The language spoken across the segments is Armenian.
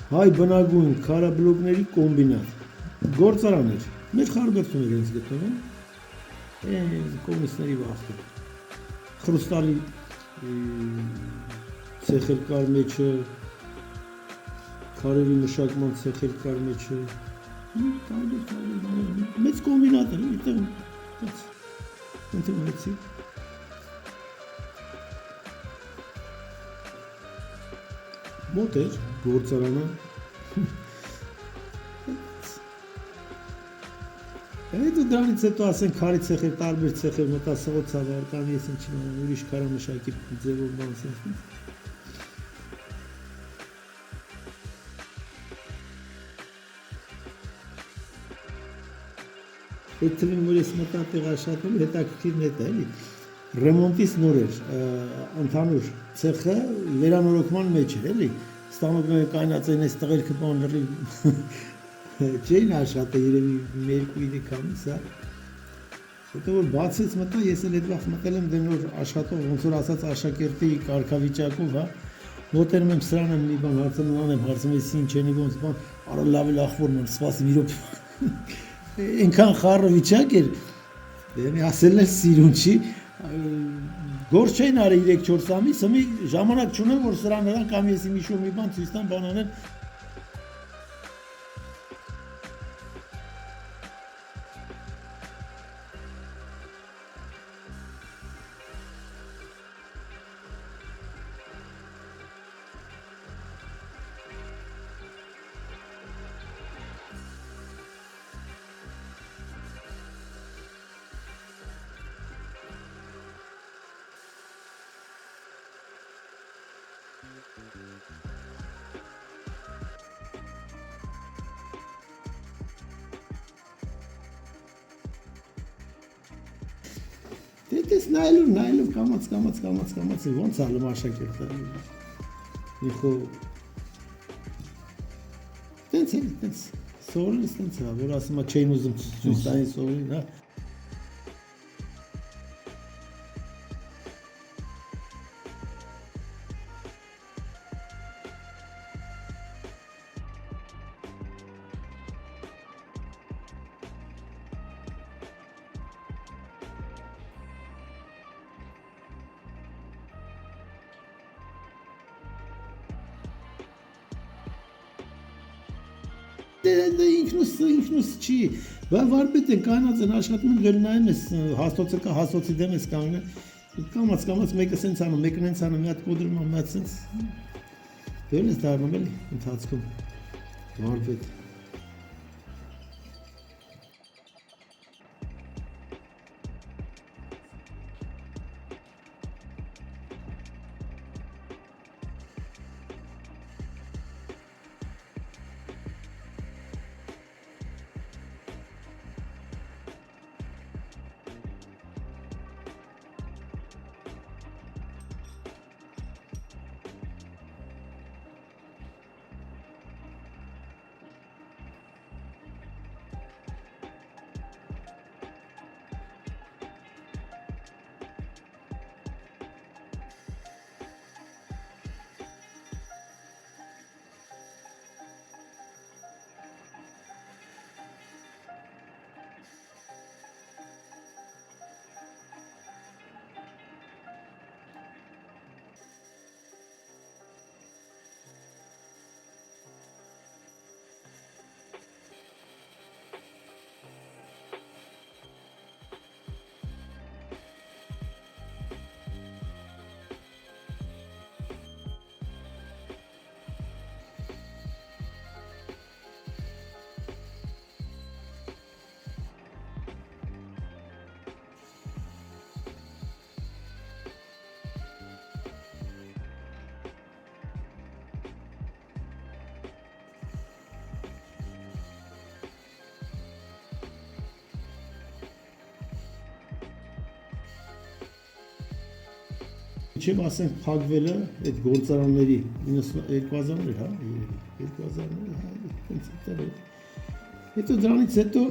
հայ բնագույն քարաբլոկների կոմբինատ, գործարան էր, մեր խարգրդում էր հենց գտնվում, կոմունիստների վաղտը, խրուստալի ցեխեր կար մեջը, քարերի մշակման ցեխեր կար մեջը, մեծ կոմբինատ էր, այդտեղ ունեցի։ Մոտ էր գործարանը, հետո դրանից հետո ասեն քարի ցեխեր, տարբեր ցեխեր, մտասղոցավար, կամ ես ինչ իմանամ, ուրիշ քարամշակի ձևով բան ասենք։ Այդ թվին, որ ես մտա տեղ աշխատում, հետաքրքիրն հետ է, էլի, ռեմոնտից նոր էր, ընդհանուր ցեխը վերանորոգման մեջ էր, էլի, ստանոքները կայնած են այս տղերքը բան լրի չէին աշխատել, երևի երկու-3 ամիս, հա։ Հետո որ բացից մտա, ես էլ այդ վաղ մտել եմ դեմ որ աշխատող, ոնց որ ասած աշակերտի կարգավիճակով, հա, մոտենում եմ սրանը մի բան հարցնում եմ, հարցում ես ինչ ენი ոնց բան, արա լավ էլ ախորն եմ, սպասի մի րոպե։ Այնքան խառը վիճակ էր, ասել էր սիրուն չի, գործ չէին արի 3-4 ամիս, մի ժամանակ չունեմ, որ սրան նրան կամ ես իմ իշում մի բան ցույց տամ բան անել։ Դες նայելով կամաց ոնց ալում աշակերտը մի խո տենց սովորելս տենց է որ ասում չէին ուզում ցույց տային սովորին հա ինքնուս չի, վարպետ են կանած են աշխատում են վեր նայում ես հաստոցի դեմ ես կանգնել, կամաց մեկը սենց անում, մեկն հենց անում, մի հատ կոդրում անում, մի հատ սենց վեր ես դառնում էլի ընթացքում վարպետ Չեմ ասենք փակվելը այդ գործարանների 2000-ներ, հա, 2000-ներ, հա, հետո դրանից հետո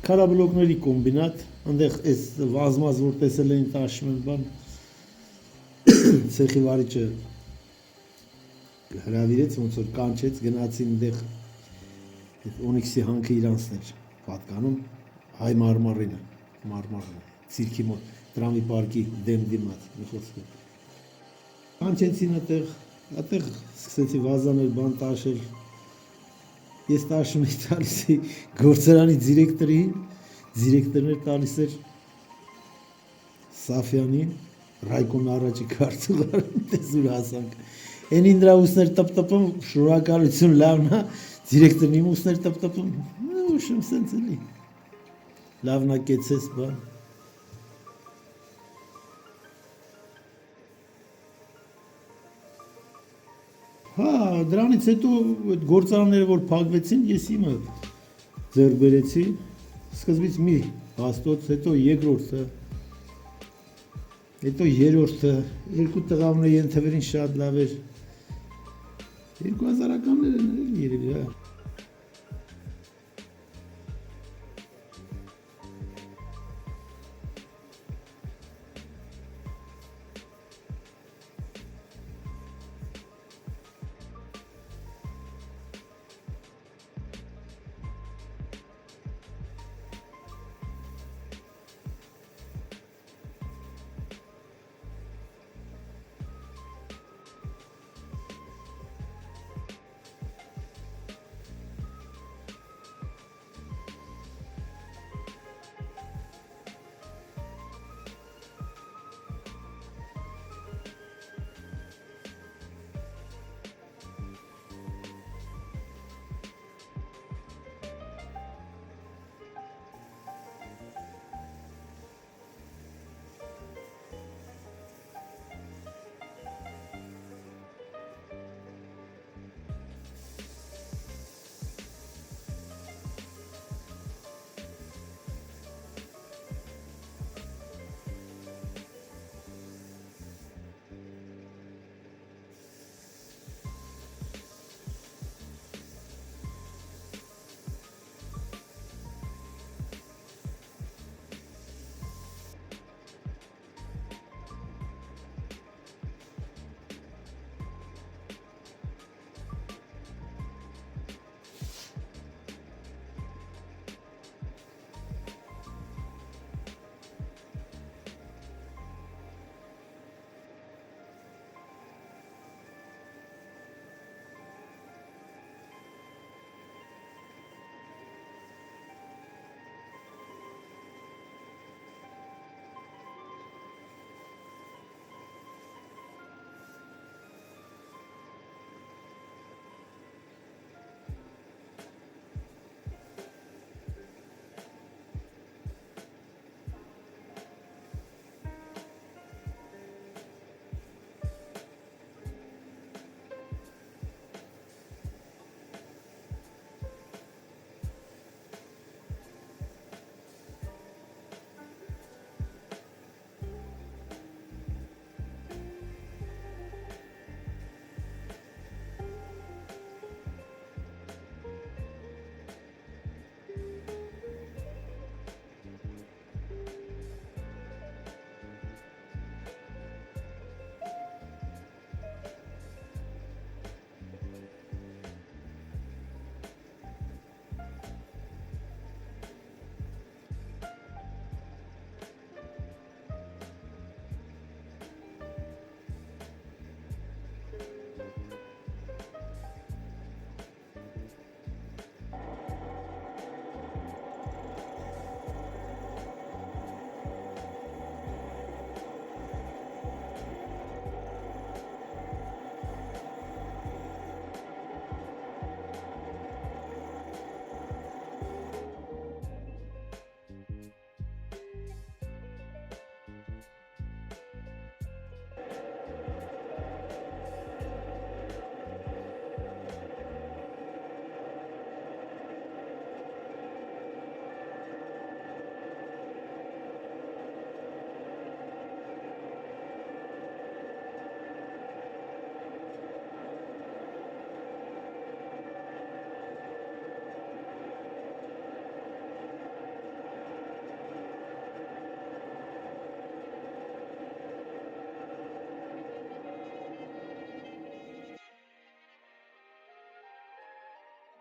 քարաբլոկների կոմբինատ, այնտեղ այս վազմազ որ տեսել էին տաշում են բան ցեխի վարիչը հրավիրեց, ոնց որ կանչեց, գնացին այնտեղ Օնիքսի հանքը իրանցն էր պատկանում հայ մարմարինը, ցիրկի մոտ, տրամի պարկի դեմ դիմաց, մի խոսքով։ Կանչեցին այդտեղ սկսեցի վազանել, բան տաշել։ Ես տաշում էի տալիս գործարանի դիրեկտորն էր տալիս էր Սաֆյանին, Ռայկոմի առաջի քարտուղարին, տեսուր հասանք։ Էնին դրա ուսներ տպտպում, շնորհակալություն լավն է, դիրեկտորն իմ ուսներ տպտպում, ուշում սենց էլի։ Լավն է կեցես բան։ Հա, դրանից հետո այդ գործարանները, որ փակվեցին, ես իմը ձեռք բերեցի, սկզբից մի հաստոց, հետո երկրորդը, հետո երրորդը, երկու տղավները ենթվերին շատ լավ էր, 2000-ականներ են երևի, հա։